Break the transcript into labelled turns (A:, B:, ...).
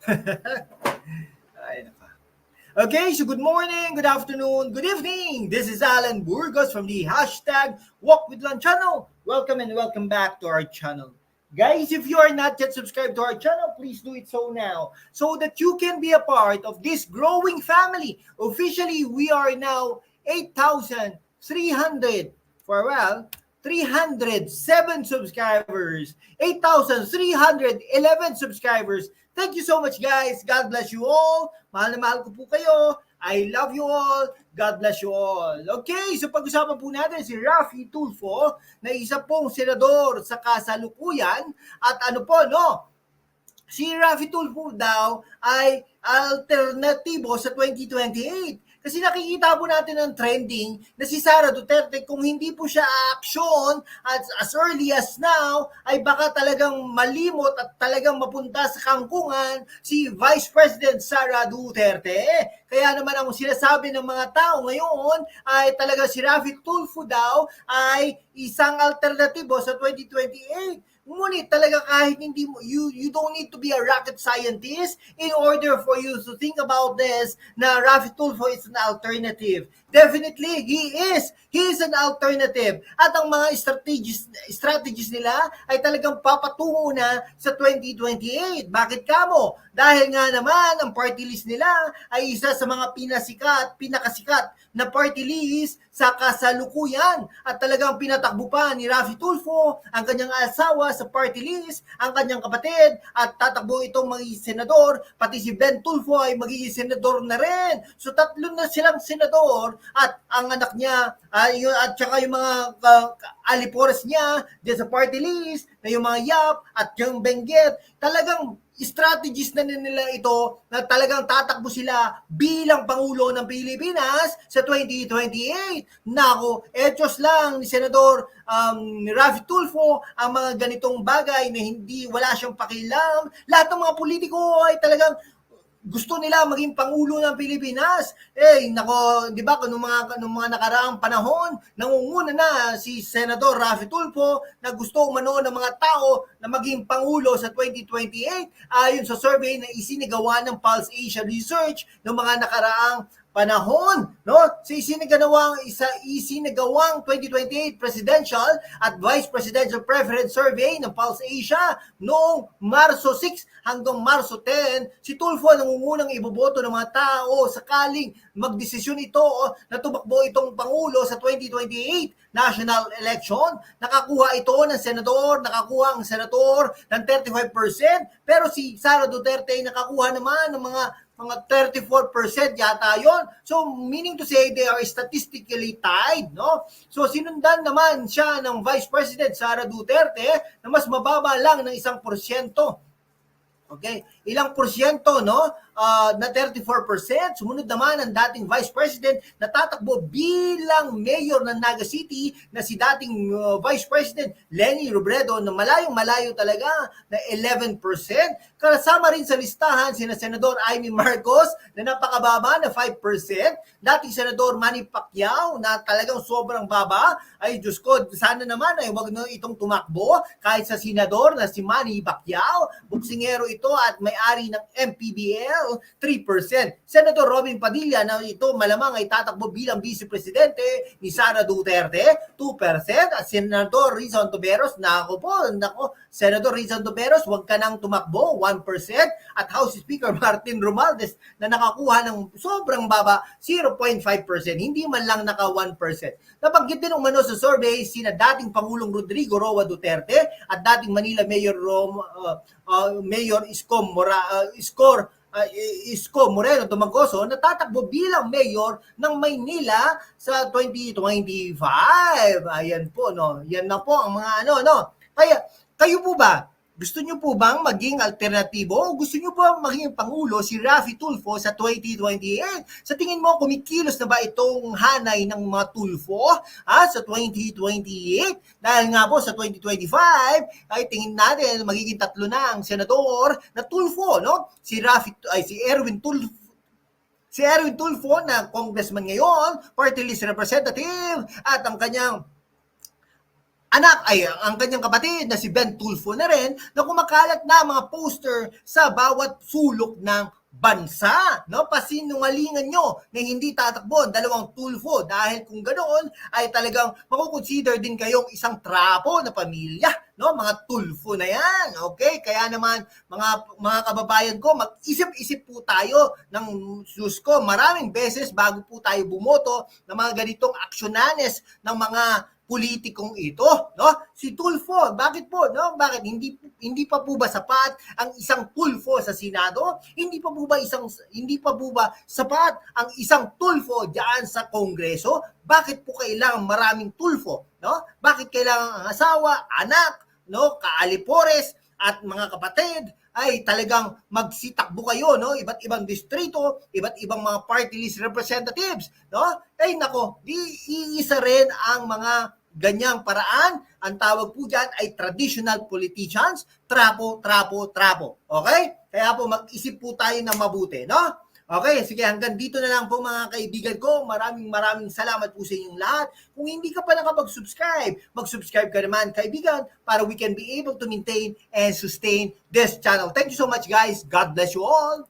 A: Ay, naka. Okay, so good morning, good afternoon, good evening. This is Alan Burgos from the hashtag Walk with Lan channel. Welcome and welcome back to our channel. Guys, if you are not yet subscribed to our channel, please do it so now so that you can be a part of this growing family. Officially, we are now 8,300 for a while. 307 subscribers, 8,311 subscribers. Thank you so much, guys. God bless you all. Mahal na mahal ko po kayo. I love you all. God bless you all. Okay, so pag-usapan po natin si Raffy Tulfo na isa pong senador sa kasalukuyan at ano po, no? Si Raffy Tulfo daw ay alternatibo sa 2028. Kasi nakikita po natin ang trending na si Sara Duterte, kung hindi po siya action as early as now, ay baka talagang malimot at talagang mapunta sa kangkungan si Vice President Sara Duterte. Kaya naman ang sinasabi ng mga tao ngayon ay talaga si Raffy Tulfo daw ay isang alternatibo sa 2028. Ngunit talaga kahit hindi mo, you don't need to be a rocket scientist in order for you to think about this na Raffy Tulfo is an alternative. Definitely, he is an alternative. At ang mga strategies nila ay talagang papatungo na sa 2028. Bakit kamo? Dahil nga naman ang party list nila ay isa sa mga pinakasikat na party list sa kasalukuyan at talagang pinatakbo pa ni Raffy Tulfo ang kanyang asawa sa party list, ang kanyang kapatid at tatakbo itong magiging senador, pati si Ben Tulfo ay magiging senador na rin. So tatlo na silang senador at ang anak niya at saka yung mga alipores niya dyan sa party list na yung mga Yap at yung Benguet, talagang strategies na nila ito na talagang tatakbo sila bilang Pangulo ng Pilipinas sa 2028. Nako, etos lang ni Senador Raffy Tulfo ang mga ganitong bagay na wala siyang pakialam. Lahat ng mga politiko ay talagang gusto nila maging Pangulo ng Pilipinas. Nako, di ba, nung mga nakaraang panahon, nangunguna na si Senador Raffy Tulfo na gusto umano ng mga tao na maging Pangulo sa 2028 ayon sa survey na isinigawa ng Pulse Asia Research noong mga nakaraang panahon, no? Sa isinagawang 2028 presidential at vice presidential preference survey ng Pulse Asia noong Marso 6 hanggang Marso 10, si Tulfo nangungunang iboboto ng mga tao sakaling magdesisyon ito na tumakbo itong Pangulo sa 2028 national election. Nakakuha ito ng senador, nakakuha ang senador ng 35%, pero si Sara Duterte nakakuha naman ng mga 34% yata yon. So, meaning to say, they are statistically tied, no? So, sinundan naman siya ng Vice President Sara Duterte na mas mababa lang ng 1%. Okay? Ilang porsyento, no? Na 34%. Sumunod naman ang dating Vice President na tatakbo bilang mayor ng Naga City na si dating Vice President Leni Robredo na malayong-malayo talaga na 11%. Kasama rin sa listahan sina Senador Amy Marcos na napakababa na 5%. Dating Senador Manny Pacquiao na talagang sobrang baba. Ay Diyos ko, sana naman ay wag na itong tumakbo kahit sa senador na si Manny Pacquiao. Buksingero ito at may-ari ng MPBL, 3%. Senador Robin Padilla na ito malamang ay tatakbo bilang Vice Presidente ni Sara Duterte, 2%. At Senador Rizal Antiveros, Senador Rizal Antiveros, wag ka nang tumakbo, 1%. At House Speaker Martin Romualdez na nakakuha ng sobrang baba, 0.5%. Hindi man lang naka 1%. Nabanggit din umano sa survey sina dating Pangulong Rodrigo Roa Duterte at dating Manila Mayor Mayor Isko Moreno Domagoso na tatakbo bilang mayor ng Maynila sa 2025. Ayan po, no. Yan na po ang mga Kaya kayo po ba, gusto niyo po bang maging alternatibo o gusto niyo po maging Pangulo si Raffy Tulfo sa 2028? Sa tingin mo, kumikilos na ba itong hanay ng mga Tulfo sa 2028? Dahil nga po sa 2025, ay tingin natin magiging tatlo na ang senador na Tulfo, no? Si Erwin Tulfo na congressman ngayon, party list representative, at ang kanyang anak ay ang kanyang kapatid na si Ben Tulfo na rin na kumakalat na mga poster sa bawat sulok ng bansa, no? Pasinungalingan nyo na hindi tatakbo ang dalawang Tulfo dahil kung ganoon ay talagang makukonsider din kayong isang trapo na pamilya, no? Mga Tulfo na yan, okay? Kaya naman mga kababayan ko, mag-isip-isip po tayo ng Diyos ko maraming beses bago po tayo bumoto ng mga ganitong aksyonanes ng mga politikong ito, no? Si Tulfo, bakit po, no? Bakit hindi pa po ba sapat ang isang Tulfo sa Senado? Hindi pa po ba sapat ang isang Tulfo diyan sa Kongreso? Bakit po kailangan maraming Tulfo, no? Bakit kailangan ang asawa, anak, no, kaalipores at mga kapatid ay talagang magsitakbo kayo, no? Iba't ibang distrito, iba't ibang mga party list representatives, no? Ay nako, di iisa rin ang mga ganyang paraan. Ang tawag po dyan ay traditional politicians, trapo. Okay? Kaya po mag-isip po tayo ng mabuti, no? Okay, sige, hanggang dito na lang po mga kaibigan ko. Maraming salamat po sa inyong lahat. Kung hindi ka pa nakapag-subscribe, mag-subscribe ka naman kaibigan para we can be able to maintain and sustain this channel. Thank you so much guys. God bless you all.